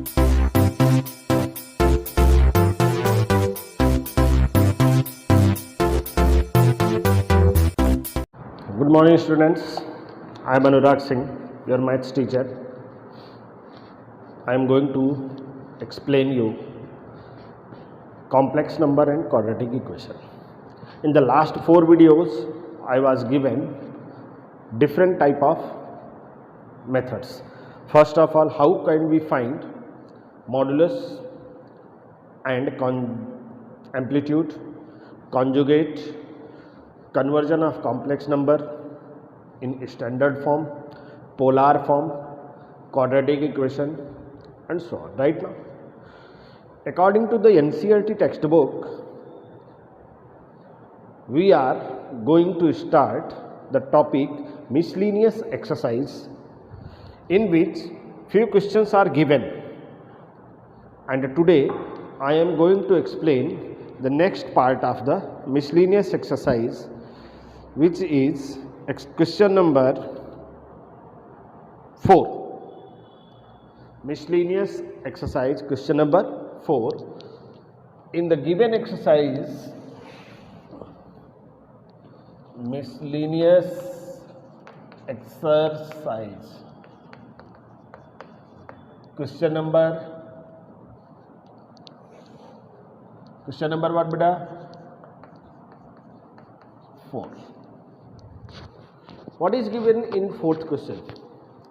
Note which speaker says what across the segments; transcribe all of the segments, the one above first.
Speaker 1: Good morning students, I am Anurag Singh, your maths teacher. I am going to explain you complex number and quadratic equation. In the last 4 videos, I was given different type of methods. First of all, how can we find modulus and amplitude, conjugate, conversion of complex number in standard form, polar form, quadratic equation, and so on. Right now, according to the NCERT textbook, we are going to start the topic miscellaneous exercise, in which few questions are given, and today I am going to explain the next part of the miscellaneous exercise, which is question number 4. Miscellaneous exercise question number 4. In the given exercise, miscellaneous exercise question number what beta? 4. What is given in fourth question?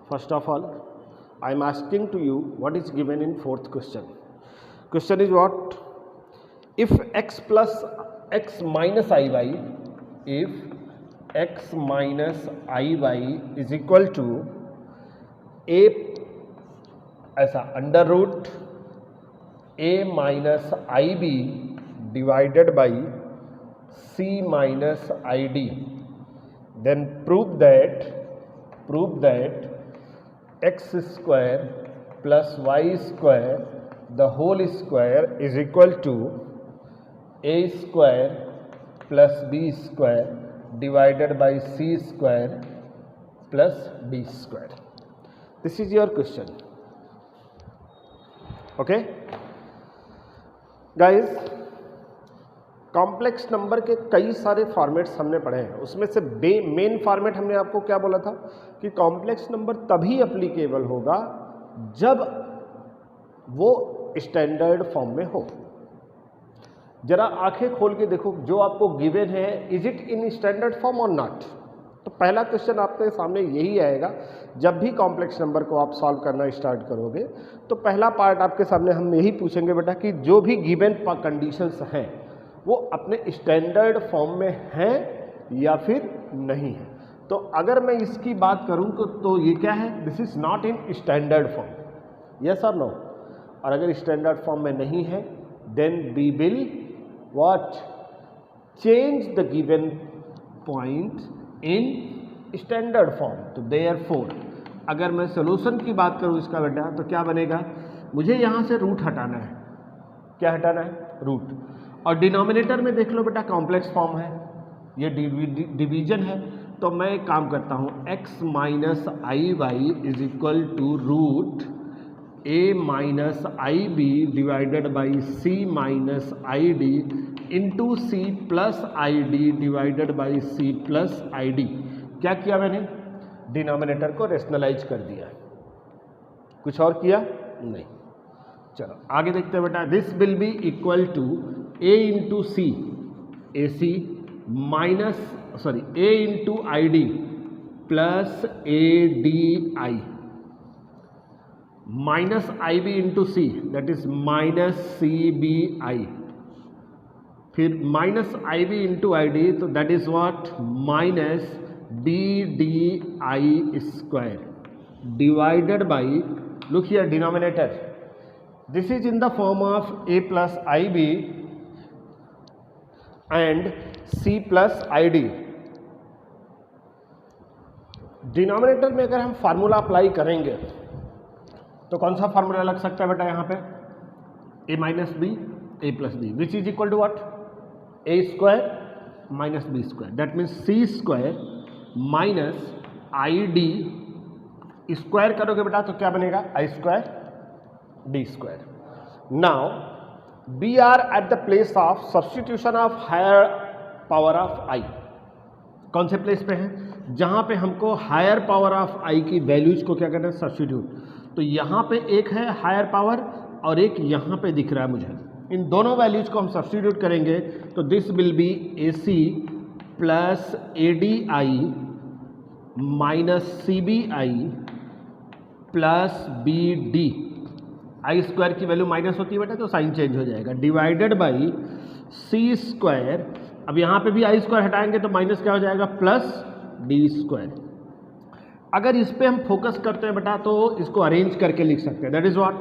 Speaker 1: First of all, I am asking to you what is given in fourth question. Question is what? If x plus x minus iy, if x minus iy is equal to a ऐसा under root a minus ib divided by c minus id, then prove that x square plus y square the whole square is equal to a square plus b square divided by c square plus d square. This is your question. Okay guys, complex number के कई सारे formats हमने पढ़े हैं. उसमें से main format हमने आपको क्या बोला था कि कॉम्प्लेक्स नंबर तभी एप्लीकेबल होगा जब वो स्टैंडर्ड फॉर्म में हो. जरा आंखें खोल के देखो, जो आपको गिवन है, is it in standard form और नॉट. तो पहला क्वेश्चन आपके सामने यही आएगा. जब भी कॉम्प्लेक्स नंबर को आप सॉल्व करना स्टार्ट करोगे तो पहला पार्ट आपके सामने हम यही पूछेंगे बेटा कि जो भी गिवन कंडीशंस हैं वो अपने स्टैंडर्ड फॉर्म में हैं या फिर नहीं है. तो अगर मैं इसकी बात करूं तो ये क्या है? This is not in standard form. Yes और नो? और अगर स्टैंडर्ड फॉर्म में नहीं है then we will what? Change the given point in standard form. तो देयरफॉर अगर मैं सोल्यूशन की बात करूं इसका बेटा तो क्या बनेगा? मुझे यहां से रूट हटाना है. क्या हटाना है? रूट. और डिनोमिनेटर में देख लो बेटा कॉम्प्लेक्स फॉर्म है, ये डिवीजन है. तो मैं एक काम करता हूं, x minus i y is equal to root a minus i b divided by c minus i d into c plus i d divided by c plus i d. क्या किया मैंने? डिनोमिनेटर को रेशनलाइज कर दिया. कुछ और किया नहीं. चलो आगे देखते हैं बेटा. This will be equal to a into c a c minus a into i d plus a d i minus i b into c that is minus c b i. फिर minus i b into i d तो that is what? Minus d d i square divided by, look here denominator, this is in the form of a plus i b and c plus i D. Denominator में अगर हम formula apply करेंगे तो कौन सा formula लग सकता है बेटा? यहाँ पे a minus b a plus b which is equal to what? a square minus b square. That means c square minus i d square करोगे बेटा तो क्या बनेगा? I square d square. Now we are at the place of substitution of higher power of i. कौन से place पे हैं? जहां पे हमको हायर पावर ऑफ आई की वैल्यूज को क्या करना है, सब्स्टिट्यूट. तो यहाँ पे एक है हायर पावर और एक यहाँ पे दिख रहा है मुझे. इन दोनों वैल्यूज को हम सब्स्टिट्यूट करेंगे तो this will be a c plus a d i minus c b i plus b d. I square की वैल्यू माइनस होती है बेटा तो साइन चेंज हो जाएगा, डिवाइडेड बाई सी स्क्वायर. अब यहाँ पे भी आई स्क्वायर हटाएंगे तो माइनस क्या हो जाएगा, प्लस डी स्क्वायर. अगर इस पे हम फोकस करते हैं बेटा तो इसको अरेंज करके लिख सकते हैं. That is what,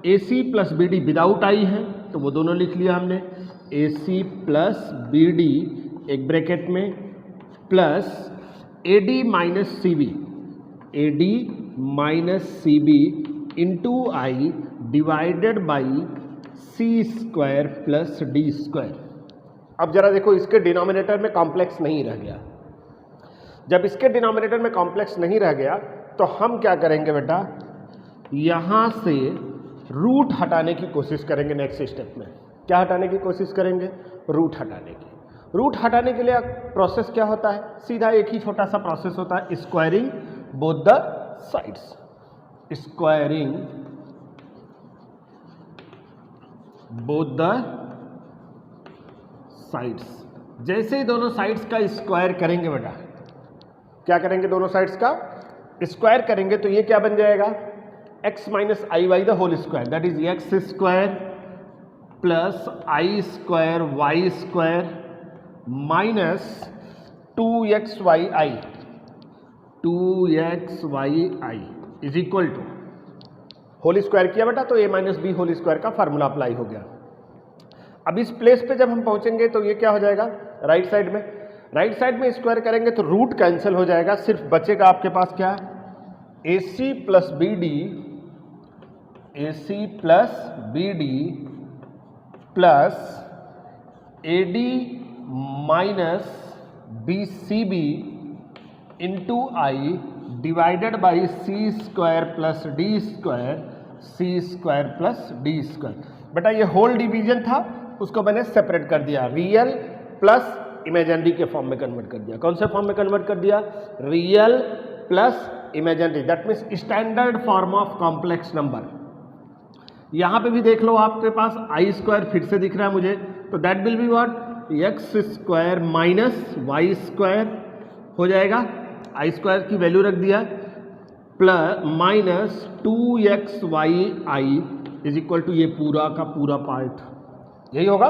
Speaker 1: a c plus b d without i है तो वो दोनों लिख लिया हमने. A c plus b d एक ब्रैकेट में plus a d minus c b, a d minus c b into i divided by c square plus d square. अब जरा देखो इसके डिनोमिनेटर में कॉम्प्लेक्स नहीं रह गया. जब इसके डिनोमिनेटर में कॉम्प्लेक्स नहीं रह गया तो हम क्या करेंगे बेटा, यहाँ से रूट हटाने की कोशिश करेंगे. नेक्स्ट स्टेप में क्या हटाने की कोशिश करेंगे, रूट हटाने की. रूट हटाने के लिए प्रोसेस क्या होता है, सीधा एक ही छोटा सा प्रोसेस होता है, squaring both the sides. Squaring both the sides. जैसे ही दोनों साइड्स का स्क्वायर करेंगे बेटा, क्या करेंगे, दोनों साइड्स का स्क्वायर करेंगे तो ये क्या बन जाएगा, x minus i y the whole square. That is x square plus i square y square minus 2xy 2xy is equal to whole square किया बेटा तो a minus b whole square का फार्मूला अप्लाई हो गया. अब इस place पे जब हम पहुंचेंगे तो ये क्या हो जाएगा, राइट साइड में. राइट साइड में स्क्वायर करेंगे तो रूट कैंसिल हो जाएगा, सिर्फ बचेगा आपके पास क्या, a c plus b d, a c plus b d plus a d minus b c b into i divided by c square plus d square, c square plus d square. बेटा ये whole division था उसको मैंने separate कर दिया, real plus imaginary के form में convert कर दिया. कौन से फॉर्म में कन्वर्ट कर दिया, real plus imaginary. That means standard form of complex number. यहां पे भी देख लो आपके पास आई स्क्वायर फिर से दिख रहा है मुझे, तो that will be what, x square minus y square हो जाएगा. आई स्क्वायर की वैल्यू रख दिया plus minus 2xy is equal to ये पूरा का पूरा पार्ट, यही होगा.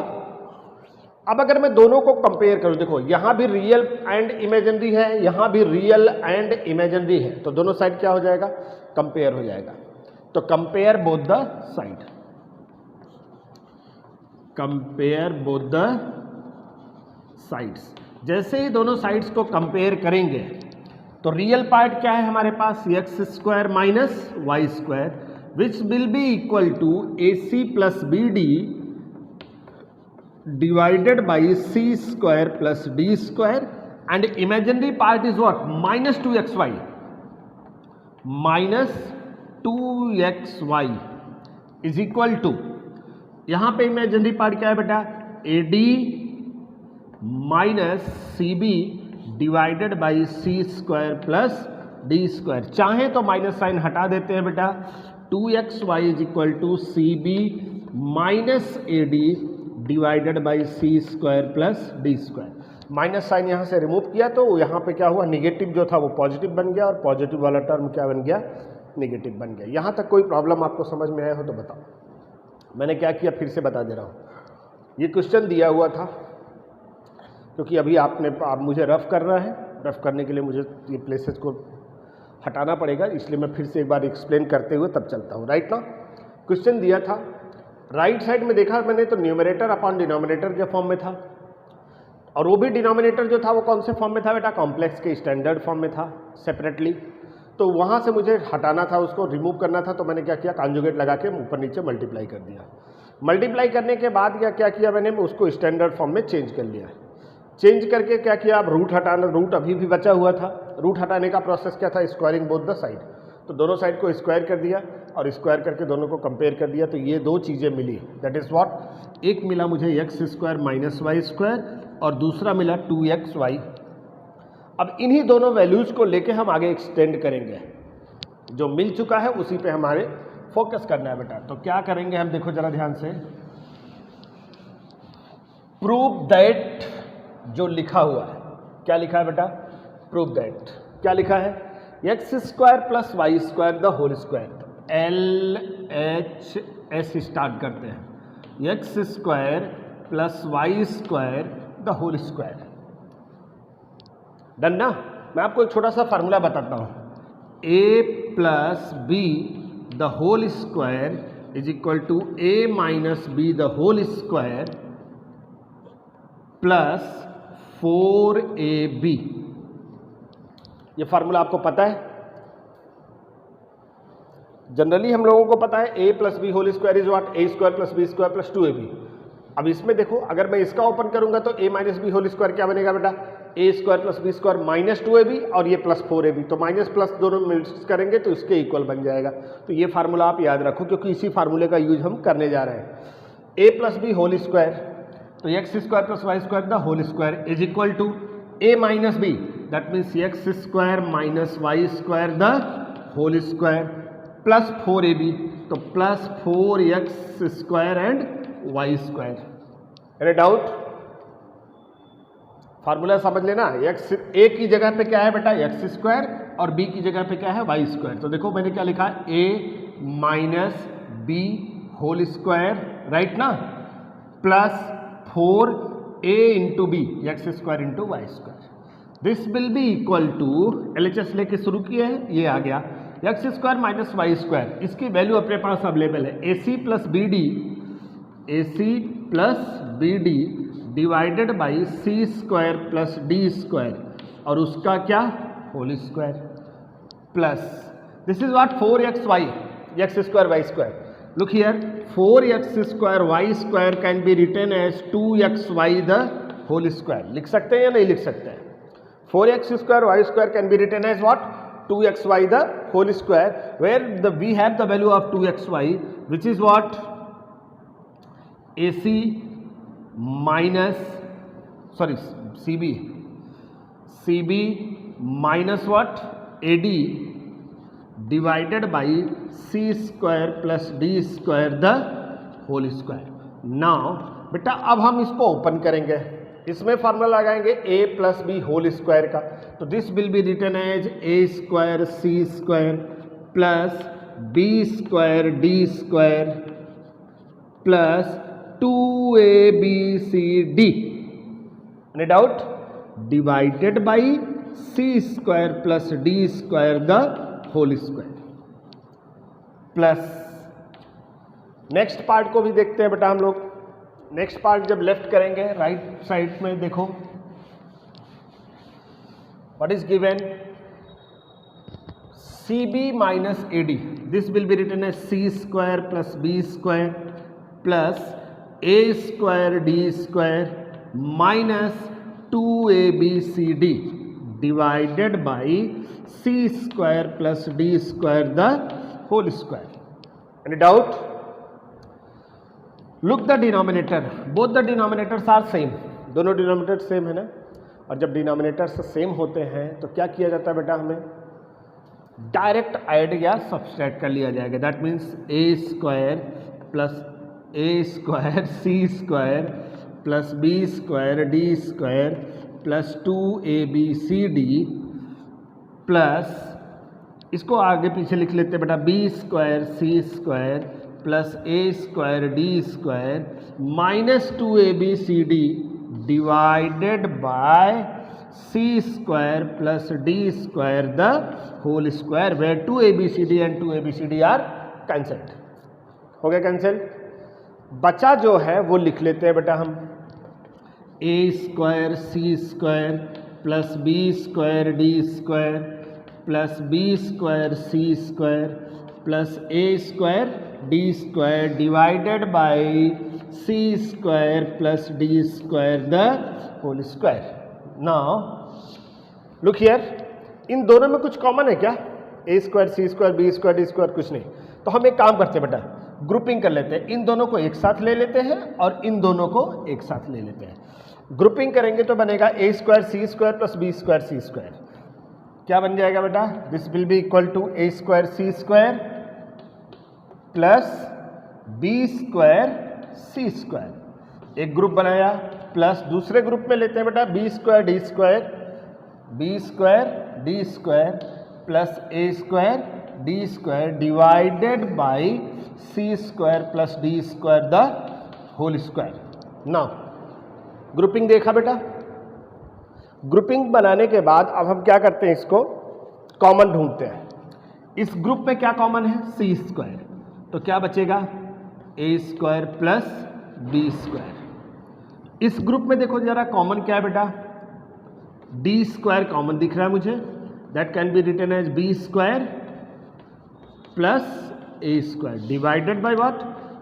Speaker 1: अब अगर मैं दोनों को कंपेयर करूं, देखो यहां भी रियल एंड इमेजिनरी है, यहां भी रियल एंड इमेजिनरी है, तो दोनों साइड क्या हो जाएगा, कंपेयर हो जाएगा. तो compare both the side, compare both the sides. जैसे ही दोनों साइड्स को कंपेयर करेंगे तो रियल पार्ट क्या है हमारे पास, x square minus y square which will be equal to a c plus b d divided by c square plus d square and imaginary part is what, minus 2xy, minus 2xy is equal to, यहां पे imaginary part क्या है बेटा, ad minus cb divided by c square plus d square. चाहे तो minus sign हटा देते हैं बेटा, 2xy is equal to cb minus ad divided by c square plus d square. Minus sign यहाँ से रिमूव किया तो यहाँ पे क्या हुआ, निगेटिव जो था वो पॉजिटिव बन गया और पॉजिटिव वाला टर्म क्या बन गया, निगेटिव बन गया. यहाँ तक कोई प्रॉब्लम आपको समझ में आया हो तो बताओ. मैंने क्या किया फिर से बता दे रहा हूँ. ये क्वेश्चन दिया हुआ था क्योंकि अभी आप मुझे रफ कर रहा है, रफ करने के लिए मुझे ये प्लेसेस को हटाना पड़ेगा, इसलिए मैं फिर से एक बार एक्सप्लेन करते हुए तब चलता हूँ. राइट ना, क्वेश्चन दिया था, राइट साइड में देखा मैंने तो न्यूमरेटर अपॉन डिनोमिनेटर के फॉर्म में था, और वो भी डिनोमिनेटर जो था वो कौन से फॉर्म में था बेटा, कॉम्प्लेक्स के स्टैंडर्ड फॉर्म में था सेपरेटली. तो वहाँ से मुझे हटाना था, उसको रिमूव करना था, तो मैंने क्या किया, कॉन्जुगेट लगा के ऊपर नीचे मल्टीप्लाई कर दिया. मल्टीप्लाई करने के बाद क्या किया मैंने, उसको स्टैंडर्ड फॉर्म में चेंज कर लिया. चेंज करके क्या किया, अब रूट हटाना, रूट अभी भी बचा हुआ था, रूट हटाने का प्रोसेस क्या था, स्क्वायरिंग बोथ द साइड. तो दोनों साइड को स्क्वायर कर दिया और स्क्वायर करके दोनों को कंपेयर कर दिया, तो ये दो चीज़ें मिली, दैट इज़ व्हाट, एक मिला मुझे x square minus y square और दूसरा मिला 2xy। अब इन्हीं दोनों वैल्यूज़ को लेके हम आगे एक्सटेंड करेंगे, जो मिल चुका है उसी पे हमारे फोकस करना है बेटा। तो क्या करेंगे हम, देखो जरा ध्यान से, प्रूव दैट, जो लिखा हुआ है, क्या लिखा है बेटा, प्रूव दैट, क्या लिखा है, x square plus y square the whole square, LHS start करते हैं, x square plus y square the whole square, done ना। मैं आपको एक छोटा सा फार्मूला बताता हूँ, a plus b the whole square is equal to a minus b the whole square plus 4ab। ये फार्मूला आपको पता है, जनरली हम लोगों को पता है a plus b whole square is what, a square plus B square plus 2ab। अब इसमें देखो, अगर मैं इसका ओपन करूंगा तो a minus b whole square क्या बनेगा बेटा, a square plus B square minus 2ab और ये प्लस 4ab, तो माइनस प्लस दोनों मिक्स करेंगे तो इसके इक्वल बन जाएगा। तो ये फार्मूला आप याद रखो, क्योंकि इसी फार्मूले का यूज हम करने जा रहे हैं। a plus b whole square, तो x square plus y square the whole square is equal to a minus b, that means x square minus y square the whole square plus 4ab, तो plus 4x square and y square. Any doubt, formula समझ लेना, x ए की जगह पे क्या है बेटा, x square, और बी की जगह पे क्या है, वाई स्क्वायर। तो देखो मैंने क्या लिखा, a minus b whole square, right ना, plus 4a into b, x square into y square, this will be equal to, LHS लेके शुरू किए हैं, ये आ गया x square minus y square, इसकी वैल्यू अपने पास अवेलेबल है, AC plus b d divided by c square plus d square, और उसका क्या, whole square, plus this is what 4xy, x square y square. Look here, 4x square y square can be written as 2xy the whole square. लिख सकते हैं या नहीं लिख सकते हैं, 4x square y square can be written as what, 2xy the whole square, where we have the value of 2xy, which is what, AC minus, sorry, CB minus what, AD divided by C square plus D square the whole square. Now बेटा अब हम इसको open करेंगे, इसमें formula लगाएंगे a plus b whole square का, तो this will be written as a square c square plus B square d square plus 2abcd, any doubt, divided by c square plus d square the whole square, plus next part को भी देखते हैं बेटा हम लोग। Next part जब left करेंगे, right side में देखो, what is given, CB minus AD, this will be written as C square plus B square plus A square d square minus 2abcd divided by C square plus D square the whole square. Any doubt, look the denominator, both the denominators are same, दोनों denominator same है ना, और जब denominators same होते हैं तो क्या किया जाता है बेटा, हमें डायरेक्ट ऐड या सब्सट्रैक्ट कर लिया जाएगा, that means a square plus a square c square plus B square d square plus 2abcd plus, इसको आगे पीछे लिख लेते हैं बेटा, b square c square plus a square d square minus 2abcd divided by c square plus d square the whole square, where 2abcd and 2abcd are cancelled, हो गया cancel. बचा जो है वो लिख लेते हैं बेटा हम, a square c square plus B square d square plus B square c square plus a square d square divided by c square plus d square the whole square. Now look here, इन दोनों में कुछ common है क्या, a square c square b square d square कुछ नहीं। तो हम एक काम करते हैं बेटा, ग्रुपिंग कर लेते हैं, इन दोनों को एक साथ ले लेते हैं और इन दोनों को एक साथ ले लेते हैं। ग्रुपिंग करेंगे तो बनेगा a square c square plus B square c square. क्या बन जाएगा बेटा? This will be equal to a square c square plus B square c square. एक ग्रुप बनाया, प्लस दूसरे ग्रुप में लेते हैं बेटा b square d square plus a square d square divided by c square plus d square the whole square. Now grouping देखा बेटा। Grouping बनाने के बाद अब हम क्या करते हैं, इसको कॉमन ढूंढते हैं। इस ग्रुप में क्या कॉमन है? सी स्क्वायर। तो क्या बचेगा? ए स्क्वायर प्लस बी स्क्वायर। इस ग्रुप में देखो जरा कॉमन क्या है बेटा? डी स्क्वायर कॉमन दिख रहा है मुझे, that can be written as b square plus a square divided by what?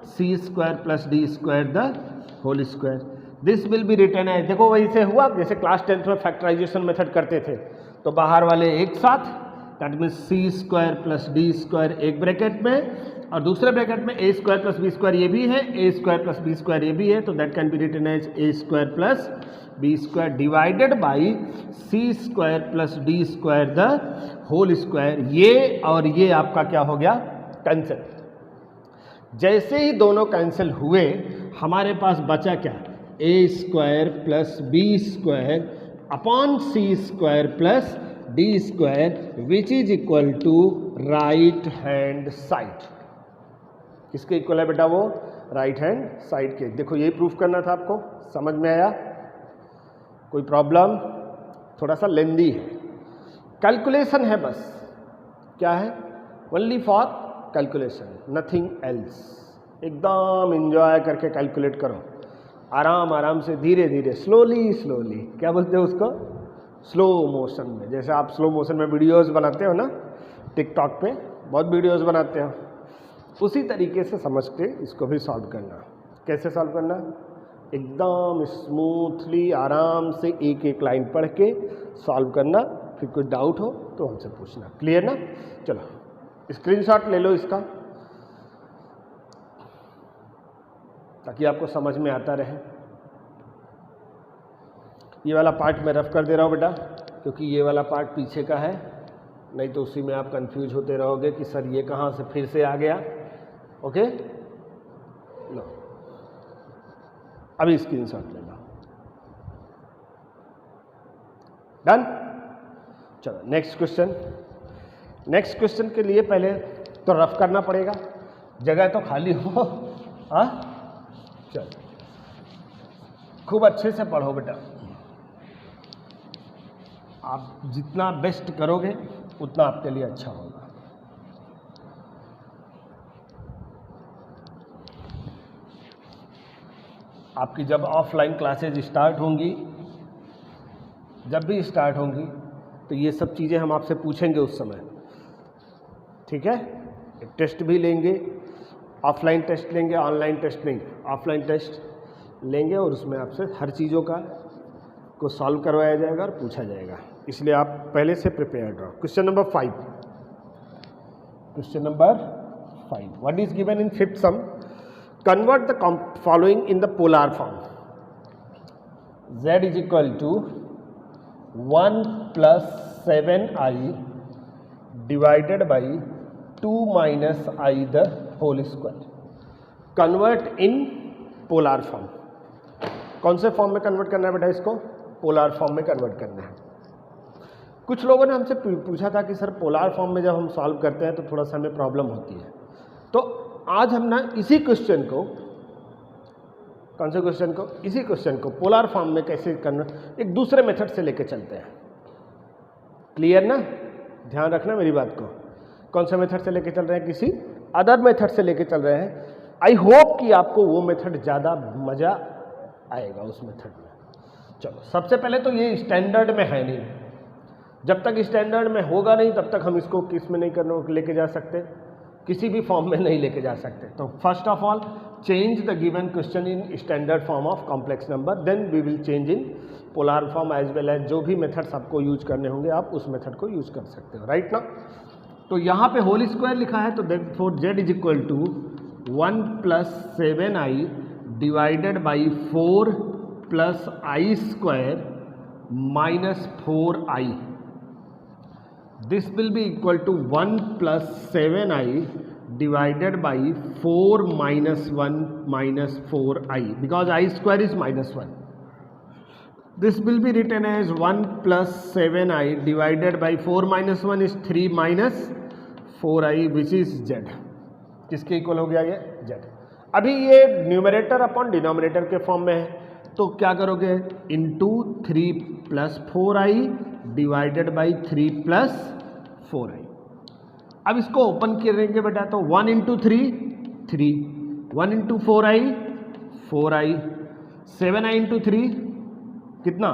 Speaker 1: C square plus d square the whole square. This will be written as, देखो वही से हुआ जैसे क्लास 10th में फैक्टराइजेशन मेथड करते थे, तो बाहर वाले एक साथ, that means c square plus d square एक ब्रैकेट में और दूसरे ब्रैकेट में a square plus B square ये भी है, ए स्क्वायर प्लस बी स्क्वायर ये भी है, तो that can be written as a square plus B square divided by c square plus d square the whole square. ये और ये आपका क्या हो गया? कैंसिल। जैसे ही दोनों कैंसिल हुए हमारे पास बचा क्या? A square plus B square upon c square plus d square which is equal to right hand side. किसके इक्वल है बेटा? वो राइट हैंड साइड के। देखो यही प्रूफ करना था आपको, समझ में आया? कोई प्रॉब्लम? थोड़ा सा लेंदी है, कैलकुलेशन है बस। क्या है? Only for calculation, nothing else. एकदम एंजॉय करके कैलकुलेट करो, आराम आराम से, धीरे धीरे, स्लोली स्लोली। क्या बोलते हो उसको? स्लो मोशन में। जैसे आप स्लो मोशन में वीडियोस बनाते हो ना, टिकटॉक पे बहुत वीडियोस बनाते हो, उसी तरीके से समझ के इसको भी सॉल्व करना। कैसे सॉल्व करना? एकदम स्मूथली आराम से एक एक लाइन पढ़ के सॉल्व करना। फिर कोई डाउट हो तो हमसे पूछना। क्लियर ना? चलो स्क्रीनशॉट ले लो इसका, ताकि आपको समझ में आता रहे। ये वाला पार्ट मैं रफ कर दे रहा हूँ बेटा, क्योंकि ये वाला पार्ट पीछे का है, नहीं तो उसी में आप कंफ्यूज होते रहोगे कि सर ये कहाँ से फिर से आ गया। ओके, लो अभी स्क्रीनशॉट ले लो। डन? चलो नेक्स्ट क्वेश्चन। नेक्स्ट क्वेश्चन के लिए पहले तो रफ करना पड़ेगा, जगह तो खाली हो। हाँ चलो, खूब अच्छे से पढ़ो बेटा। आप जितना बेस्ट करोगे उतना आपके लिए अच्छा होगा। आपकी जब ऑफलाइन क्लासेज स्टार्ट होंगी, जब भी स्टार्ट होंगी, तो ये सब चीज़ें हम आपसे पूछेंगे उस समय। ठीक है? एक टेस्ट भी लेंगे, ऑफलाइन टेस्ट लेंगे, ऑनलाइन टेस्ट नहीं, ऑफलाइन टेस्ट लेंगे और उसमें आपसे हर चीज़ों का को सॉल्व करवाया जाएगा और पूछा जाएगा। इसलिए आप पहले से प्रिपेयर्ड रहो। Question number 5। Question number 5, what is given in fifth some? Convert the following in the polar form. Z is equal to 1 plus 7i divided by 2 minus I the whole square. Convert in polar form. कौन से form में convert करना है बेटा इसको? Polar form में convert करना है। कुछ लोगों ने हमसे पूछा था कि सर पोलार फॉर्म में जब हम सॉल्व करते हैं तो थोड़ा सा हमें प्रॉब्लम होती है। तो आज हम ना इसी क्वेश्चन को, कौन से क्वेश्चन को? इसी क्वेश्चन को पोलार फॉर्म में कैसे करना, एक दूसरे मेथड से लेके चलते हैं। क्लियर ना? ध्यान रखना मेरी बात को। कौन से मेथड से लेके चल रहे हैं? किसी अदर मेथड से लेके चल रहे हैं। आई होप कि आपको वो मेथड ज़्यादा मज़ा आएगा उस मेथड में। चलो सबसे पहले तो ये स्टैंडर्ड में है नहीं, जब तक स्टैंडर्ड में होगा नहीं तब तक हम इसको किस में नहीं करने लेके जा सकते, किसी भी फॉर्म में नहीं लेके जा सकते। तो first of all change the given question in standard form of complex number, then we will change in polar form as well as जो भी मेथड्स आपको यूज करने होंगे आप उस मेथड को यूज कर सकते हो। राइट ना? तो यहाँ पे होल स्क्वायर लिखा है, तो therefore z is equal to 1 plus 7i divided by 4 plus i square minus 4i. This will be equal to 1 plus 7i divided by 4 minus 1 minus 4i, because I square is minus 1. This will be written as 1 plus 7i divided by 4 minus 1 is 3 minus 4i which is z. किसके equal हो गया ये z. अभी ये numerator upon denominator के form में है, तो क्या करोगे, into 3 plus 4i divided by 3 plus 4i. अब इसको ओपन करेंगे बेटा, तो 1 into 3 3, 1 into 4i 4i, 7i into 3 कितना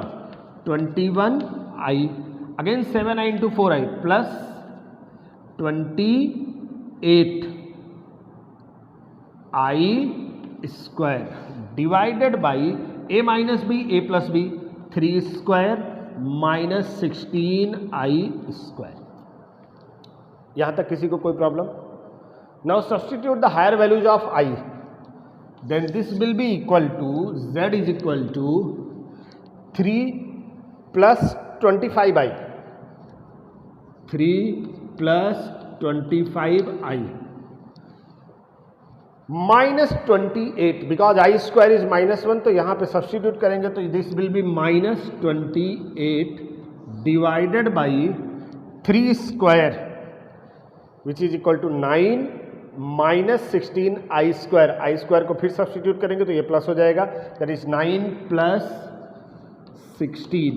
Speaker 1: 21i, again 7i into 4i plus 28i square divided by a minus b a plus b 3 square minus 16i square. यहां तक किसी को कोई problem? Now substitute the higher values of i, then this will be equal to z is equal to 3 plus 25i, 3 plus 25i minus 28, because i square is minus 1, तो यहां पे सब्स्टिट्यूट करेंगे तो this will B minus 28 divided by 3 square which is equal to 9 minus 16 i square. I square को फिर substitute करेंगे तो ये प्लस हो जाएगा, that is 9 plus 16.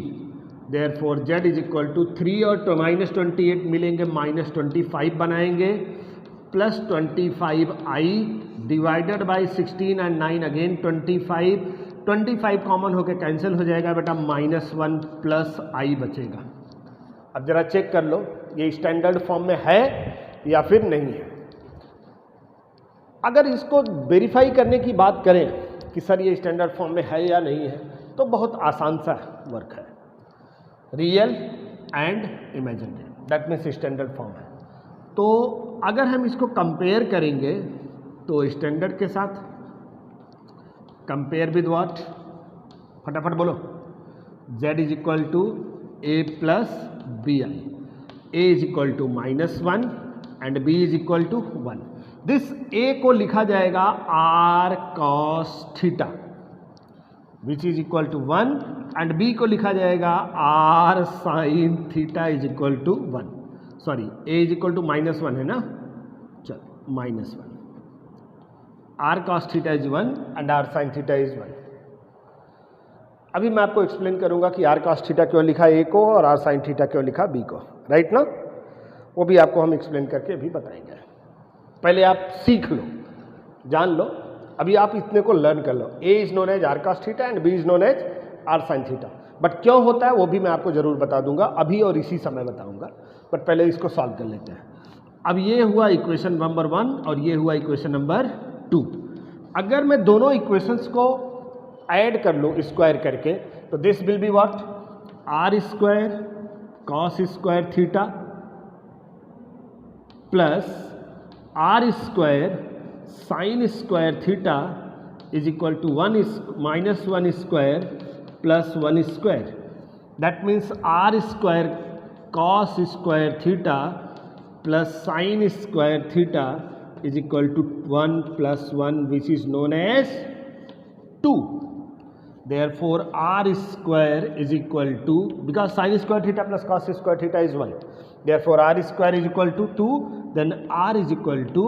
Speaker 1: Therefore z is equal to 3 और माइनस 28 मिलेंगे, माइनस 25 बनाएंगे, plus 25i divided by 16 and 9 again 25 common होकर कैंसिल हो जाएगा बेटा, माइनस 1 प्लस i बचेगा. अब जरा चेक कर लो ये स्टैंडर्ड फॉर्म में है या फिर नहीं है. अगर इसको वेरीफाई करने की बात करें कि सर ये स्टैंडर्ड फॉर्म में है या नहीं है, तो बहुत आसान सा वर्क है. Real and imaginary, that means standard form है. तो अगर हम इसको कंपेयर करेंगे तो स्टैंडर्ड के साथ कंपेयर विद व्हाट, फटाफट बोलो. z is equal to a plus b i, a is equal to minus 1 and b is equal to 1. This a को लिखा जाएगा r cos theta which is equal to 1 and b को लिखा जाएगा r sin theta is equal to 1. Sorry, a is equal to minus 1 है ना, चलो minus 1, r cos theta is 1 and r sin theta is 1. अभी मैं आपको explain करूंगा कि r cos थीटा क्यों लिखा a को और r sin थीटा क्यों लिखा b को, राइट ना. वो भी आपको हम एक्सप्लेन करके अभी बताएंगे. पहले आप सीख लो, जान लो, अभी आप इतने को लर्न कर लो. a is known as r cos theta and b is known as r sin theta. But क्यों होता है वो भी मैं आपको जरूर बता दूंगा, अभी और इसी समय बताऊंगा. बट पहले इसको सॉल्व कर लेते हैं. अब ये हुआ इक्वेशन नंबर 1 और ये हुआ इक्वेशन नंबर 2. अगर मैं दोनों इक्वेशंस को ऐड कर लूँ स्क्वायर करके, तो this will be what, r square cos square theta plus r square sine square theta is equal to minus 1 square plus 1 square. That means r square cos square theta plus sine square theta is equal to 1 plus 1 which is known as 2. Therefore r square is equal to, because sin square theta plus cos square theta is 1, therefore r square is equal to 2, then r is equal to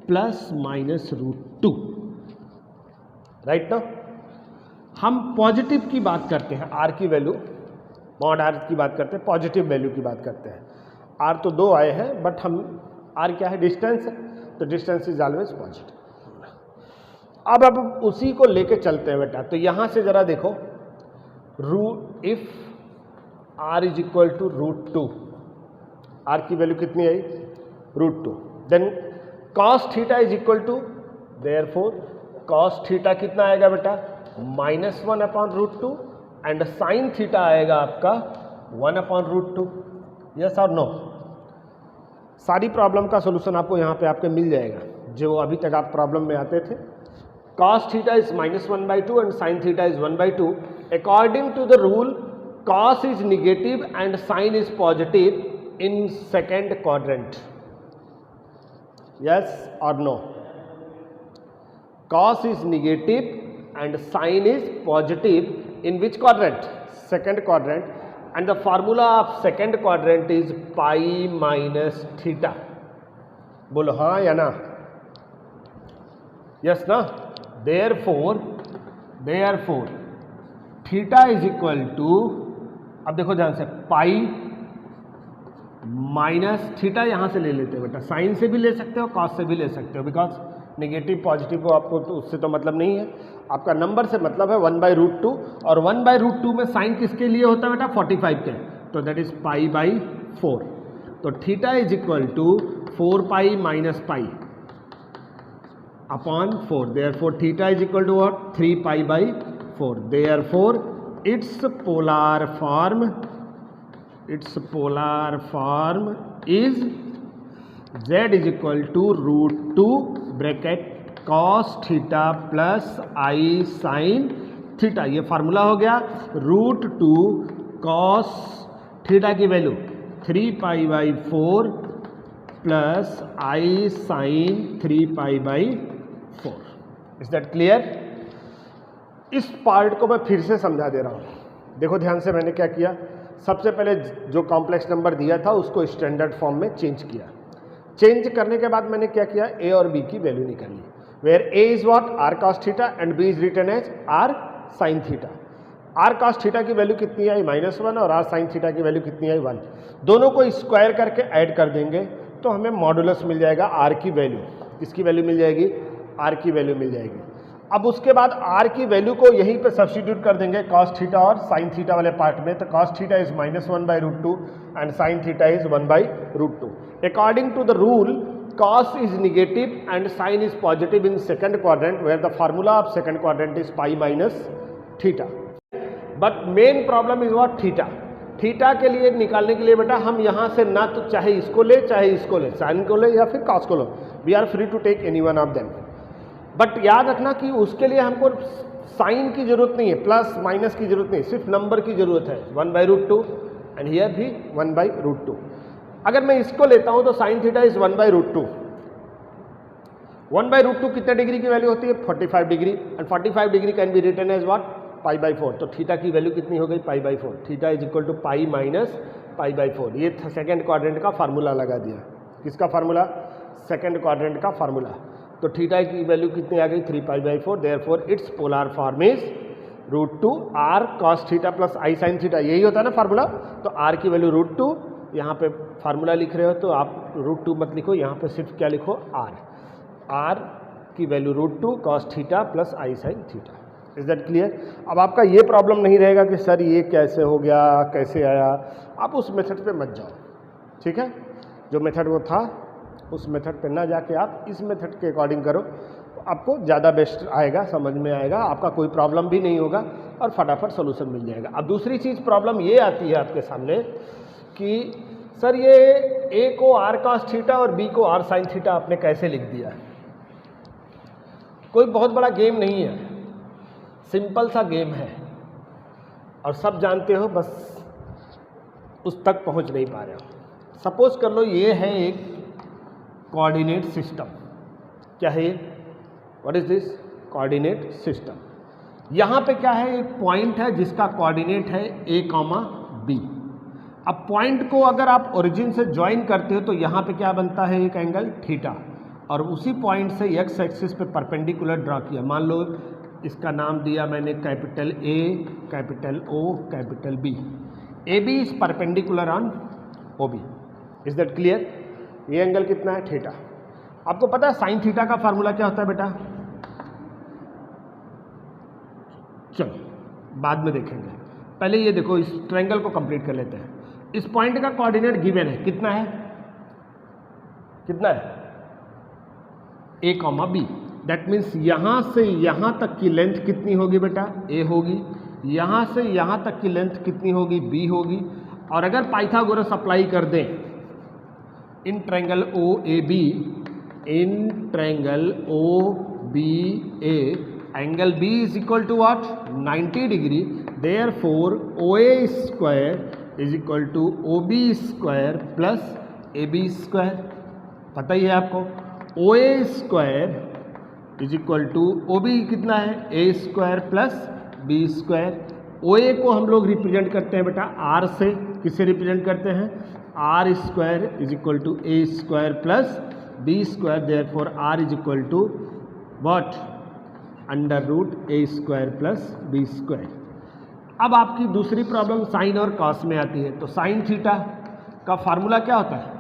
Speaker 1: plus minus root 2. Right ना. हम positive की बात करते हैं, r की value mod r की बात करते हैं, पॉजिटिव वैल्यू की बात करते हैं. r तो 2 आए हैं, बट हम r क्या है, डिस्टेंस है, तो डिस्टेंस इज ऑलवेज पॉजिटिव. अब उसी को लेके चलते हैं बेटा. तो यहां से जरा देखो, if r is equal to √2, r की वैल्यू कितनी आई, √2, then cos theta is equal to, therefore cos theta कितना आएगा बेटा, -1 अपॉन √2 एंड साइन थीटा आएगा आपका 1 अपॉन √2. यस और नो. सारी प्रॉब्लम का सोल्यूशन आपको यहाँ पे आपके मिल जाएगा जो अभी तक आप प्रॉब्लम में आते थे। cos theta is -1/2 and sin theta is 1/2। According to the rule cos is negative and sin is positive in second quadrant, yes or no? Cos is negative and sin is positive in which quadrant? Second quadrant. And the formula of second quadrant is pi minus theta. बोलो हाँ या ना? Yes ना? Therefore theta is equal to, अब देखो ध्यान से, pi minus theta यहाँ से ले लेते हो बेटा, साइन से भी ले सकते हो, कॉस से भी ले सकते हो, बिकॉज नेगेटिव पॉजिटिव को आपको तो उससे तो मतलब नहीं है, आपका नंबर से मतलब है 1/√2, और 1/√2 में साइन किसके लिए होता है बेटा? 45 के, तो दैट इज π/4। तो theta is equal to 4π minus pi upon 4, therefore theta is equal to what? 3π/4। Therefore its polar form is z is equal to √2 bracket cos theta plus i sin theta. ये formula हो गया। √2 cos theta की value 3π/4 plus i sin 3π/4। Is that clear? इस part को मैं फिर से समझा दे रहा हूँ। देखो ध्यान से, मैंने क्या किया, सबसे पहले जो कॉम्प्लेक्स नंबर दिया था उसको स्टैंडर्ड फॉर्म में चेंज किया। चेंज करने के बाद मैंने क्या किया, a और b की वैल्यू निकाली, where a is what? r cos theta and b is written as r sin theta. r cos theta की वैल्यू कितनी आई? -1, और r sin थीटा की वैल्यू कितनी आई? 1। दोनों को स्क्वायर करके ऐड कर देंगे तो हमें मॉडुलस मिल जाएगा r की वैल्यू। किसकी वैल्यू मिल जाएगी? r की वैल्यू मिल जाएगी। अब उसके बाद r की वैल्यू को यहीं पे सब्स्टिट्यूट कर देंगे cos थीटा और sin थीटा वाले पार्ट में, तो cos theta is -1/√2 and sin theta is 1/√2। According to the rule cos is negative and sin is positive in second quadrant, where the formula of second quadrant is pi minus theta. But main problem is what? Theta. Theta के लिए निकालने के लिए बेटा हम यहाँ से ना तो चाहे इसको ले चाहे इसको ले, साइन को ले या फिर cos को लो, we are free to take any one of them. But याद रखना कि उसके लिए हमको साइन की जरूरत नहीं है, प्लस माइनस की जरूरत नहीं, सिर्फ नंबर की जरूरत है। 1/√2 एंड हियर भी 1/√2। अगर मैं इसको लेता हूं तो साइन थीटा इज 1/√2। 1/√2 कितने डिग्री की वैल्यू होती है? 45 degree, and 45 degree can be written as what? π/4। तो थीटा की वैल्यू कितनी हो गई? π/4। Theta is equal to pi minus π/4। ये सेकेंड क्वाड्रेंट का फार्मूला लगा दिया। किसका फार्मूला? सेकेंड क्वाड्रेंट का फार्मूला। तो थीटा की वैल्यू कितनी आ गई? 3π/4। Therefore its polar form is √2 r cos theta plus i sin theta. यही होता है ना फार्मूला। तो r की वैल्यू √2, यहाँ पे फार्मूला लिख रहे हो तो आप √2 मत लिखो, यहाँ पे सिर्फ क्या लिखो? r की value √2 cos theta plus i sin theta. Is that clear? अब आपका ये प्रॉब्लम नहीं रहेगा कि सर ये कैसे हो गया, कैसे आया। आप उस मेथड पे मत जाओ, ठीक है? जो मेथड वो था उस मेथड पे ना जाके आप इस मेथड के अकॉर्डिंग करो, तो आपको ज़्यादा बेस्ट आएगा, समझ में आएगा, आपका कोई प्रॉब्लम भी नहीं होगा और फटाफट सोल्यूशन मिल जाएगा। अब दूसरी चीज़ प्रॉब्लम ये आती है आपके सामने कि सर ये a को r cos थीटा और b को r sin थीटा आपने कैसे लिख दिया? कोई बहुत बड़ा गेम नहीं है, सिंपल सा गेम है और सब जानते हो, बस उस तक पहुंच नहीं पा रहे हो। सपोज कर लो ये है एक कोऑर्डिनेट सिस्टम। क्या है ये? What is this? Coordinate system. यहाँ पे क्या है? एक पॉइंट है जिसका कोऑर्डिनेट है a, b। अब पॉइंट को अगर आप ओरिजिन से ज्वाइन करते हो तो यहाँ पे क्या बनता है? एक एंगल थीटा, और उसी पॉइंट से x एक्सिस पे परपेंडिकुलर ड्रा किया। मान लो इसका नाम दिया मैंने capital A, capital O, capital B। AB is perpendicular on OB। Is that clear? ये एंगल कितना है? थीटा। आपको पता है साइन थीटा का फार्मूला क्या होता है बेटा? चलो बाद में देखेंगे, पहले ये देखो, इस ट्रायंगल को कंप्लीट कर लेते हैं। इस पॉइंट का कोऑर्डिनेट गिवन है, कितना है? कितना है? a, b। दैट मीन्स यहां से यहां तक की लेंथ कितनी होगी बेटा? a होगी। यहां से यहां तक की लेंथ कितनी होगी? b होगी। और अगर पाइथागोरस अप्लाई कर दें in triangle O A B, in triangle O B A, angle B is equal to what 90 degree, therefore O A square is equal to O B square plus A B square. पता ही है आपको, O A square is equal to O B कितना है ए square plus B square. O A को हम लोग represent करते हैं बेटा आर से, किससे रिप्रेजेंट करते हैं r square is equal to a square plus B square, therefore r is equal to what under root a square plus B square. अब आपकी दूसरी प्रॉब्लम साइन और कॉस में आती है। तो साइन थीटा का फार्मूला क्या होता है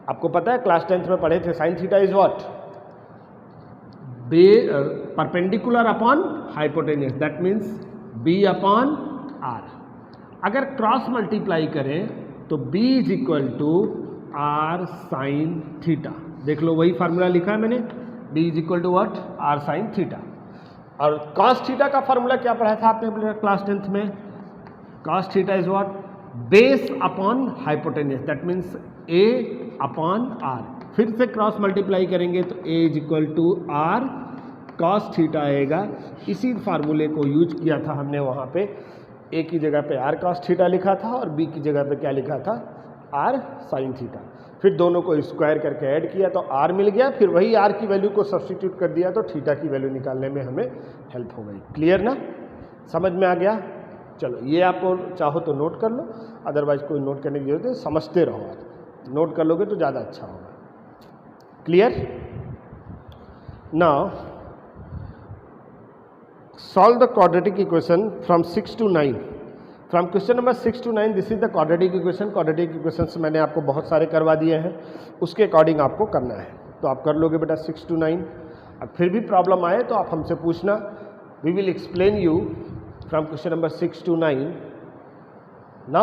Speaker 1: आपको पता है, क्लास 10th में पढ़े थे। Sine theta is what perpendicular upon hypotenuse, that means b upon r. अगर क्रॉस मल्टीप्लाई करें तो b is equal to r sine theta. देख लो वही फार्मूला लिखा है मैंने, b is equal to what r sine theta. और cos थीटा का फार्मूला क्या पढ़ा था आपने क्लास 10th में, cos theta is what base upon hypotenuse, that means a upon r. फिर से क्रॉस मल्टीप्लाई करेंगे तो a is equal to r cos theta आएगा। इसी फार्मूले को यूज किया था हमने वहाँ पे, a की जगह पे आर कॉस थीटा लिखा था और b की जगह पे क्या लिखा था आर साइन थीटा। फिर दोनों को स्क्वायर करके ऐड किया तो r मिल गया, फिर वही r की वैल्यू को सब्सटीट्यूट कर दिया तो थीटा की वैल्यू निकालने में हमें हेल्प हो गई। क्लियर ना, समझ में आ गया। चलो ये आपको चाहो तो नोट कर लो, अदरवाइज कोई नोट करने की जरूरत है, समझते रहो आप, नोट कर लोगे तो ज़्यादा अच्छा होगा। Clear. Now solve the quadratic equation from 6 to 9. From question number 6 to 9 this is the quadratic equation. Quadratic equations मैंने आपको बहुत सारे करवा दिए हैं, उसके अकॉर्डिंग आपको करना है तो आप कर लोगे बेटा 6 to 9। अब फिर भी प्रॉब्लम आए तो आप हमसे पूछना, we will explain you from question number 6 to 9 ना।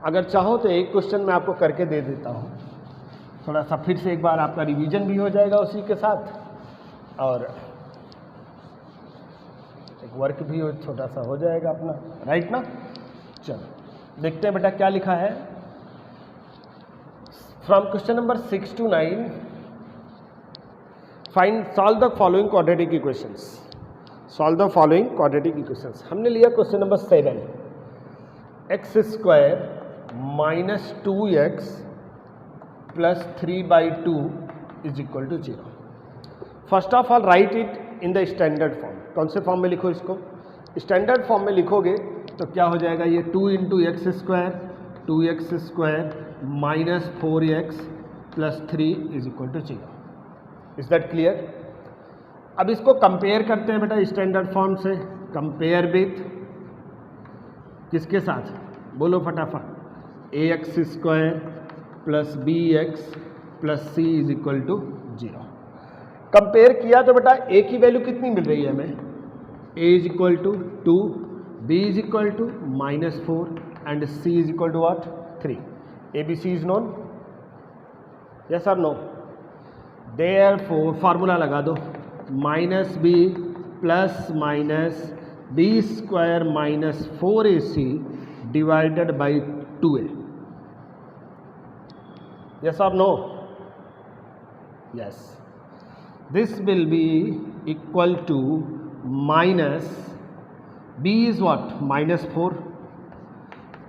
Speaker 1: अगर चाहो तो एक क्वेश्चन मैं आपको करके दे देता हूँ, थोड़ा सा फिर से एक बार आपका रिवीजन भी हो जाएगा उसी के साथ, और एक वर्क भी छोटा सा हो जाएगा अपना, राइट ना। चलो देखते हैं बेटा क्या लिखा है। From question number 6 to 9 find solve the following quadratic equations. Solve the following quadratic equations. हमने लिया question number 7, x square minus 2x plus 3/2 is equal to 0। First of all write it in the standard form. कौन से form में लिखो इसको, standard form में लिखोगे तो क्या हो जाएगा, ये 2 इंटू एक्स स्क्वायर 2x स्क्वायर minus 4x plus 3 is equal to 0। Is that clear. अब इसको कंपेयर करते हैं बेटा स्टैंडर्ड फॉर्म से। कंपेयर विथ किसके साथ, बोलो फटाफट, ax square plus bx plus c is equal to 0। Compare किया तो बेटा a की वैल्यू कितनी मिल रही है हमें, a is equal to 2, b is equal to -4 and c is equal to what 3। ABC is known, yes और नो। देयरफॉर फार्मूला लगा दो, -b plus minus b square minus 4ac divided by 2a। Yes और no, yes. This will be equal to minus b is what -4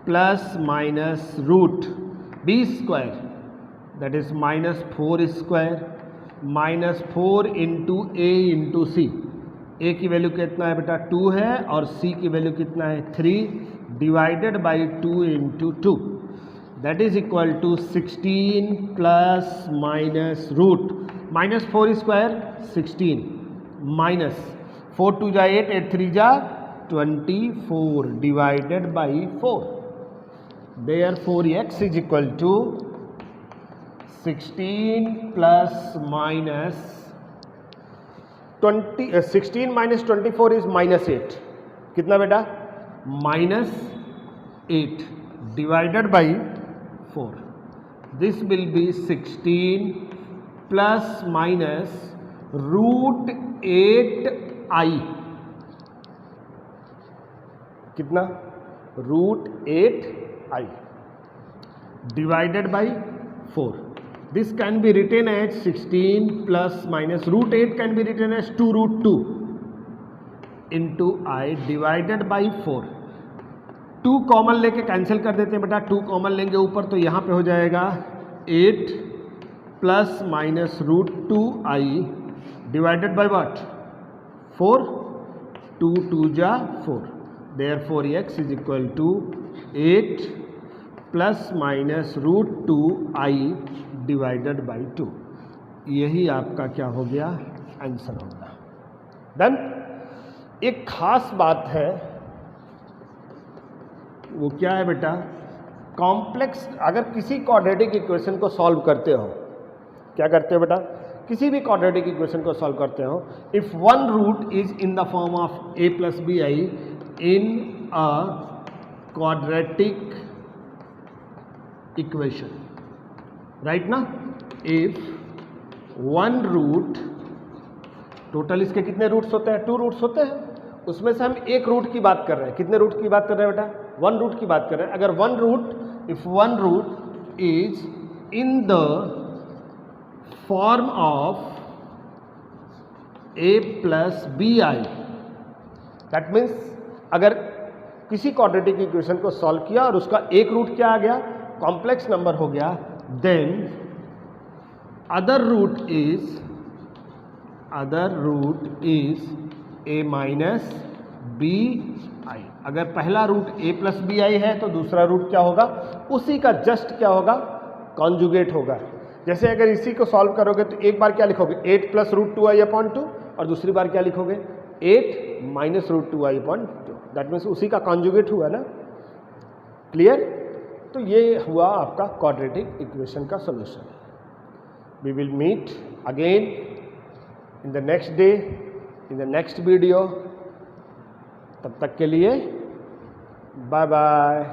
Speaker 1: plus minus root b square that is -4 square minus 4 into a into c। a की value कितना है बेटा 2 है और c की value कितना है 3 divided by 2 into 2 that is equal to 16 plus minus root -4 square 16 minus 4 2 जा 8 8 3 जा 24 divided by 4। Therefore x is equal to 16 plus minus 16 minus 24 is -8। कितना बेटा -8 divided by 4। This will be 16 plus minus √8i। कितना √8i divided by 4. This can be written as 16 plus minus root 8 can be written as 2 root 2 into I divided by 4. 2 common लेके cancel कर देते हैं बेटा, 2 common लेंगे ऊपर तो यहाँ पे हो जाएगा 8 plus minus root 2 i divided by what 4. 2 2 जा 4. Therefore x is equal to 8 plus minus root 2 i divided by 2. यही आपका क्या हो गया, आंसर होगा. देन एक खास बात है, वो क्या है बेटा, कॉम्प्लेक्स अगर किसी क्वाड्रेटिक इक्वेशन को सॉल्व करते हो, क्या करते हो बेटा, किसी भी क्वाड्रेटिक इक्वेशन को सॉल्व करते हो, if one root is in the form of a plus b i in a quadratic equation, right ना. इफ वन रूट, टोटल इसके कितने रूट्स होते हैं, 2 रूट्स होते हैं, उसमें से हम एक रूट की बात कर रहे हैं. कितने रूट की बात कर रहे हैं बेटा, 1 रूट की बात कर रहे हैं. अगर one root, if one root is in the form of a plus b i, that means अगर किसी क्वाड्रेटिक इक्वेशन को सॉल्व किया और उसका एक रूट क्या आ गया, कॉम्प्लेक्स नंबर हो गया, then other root is a minus b i. अगर पहला root a plus b i है तो दूसरा रूट क्या होगा, उसी का जस्ट क्या होगा, कॉन्जुगेट होगा. जैसे अगर इसी को सॉल्व करोगे तो एक बार क्या लिखोगे, 8 प्लस रूट 2 आई अपॉन 2, और दूसरी बार क्या लिखोगे, 8 minus root 2 i upon 2. That means उसी का कॉन्जुगेट हुआ ना. क्लियर. तो ये हुआ आपका क्वाड्रेटिक इक्वेशन का solution. We will meet again in the next day, in the next video. तब तक के लिए बाय बाय.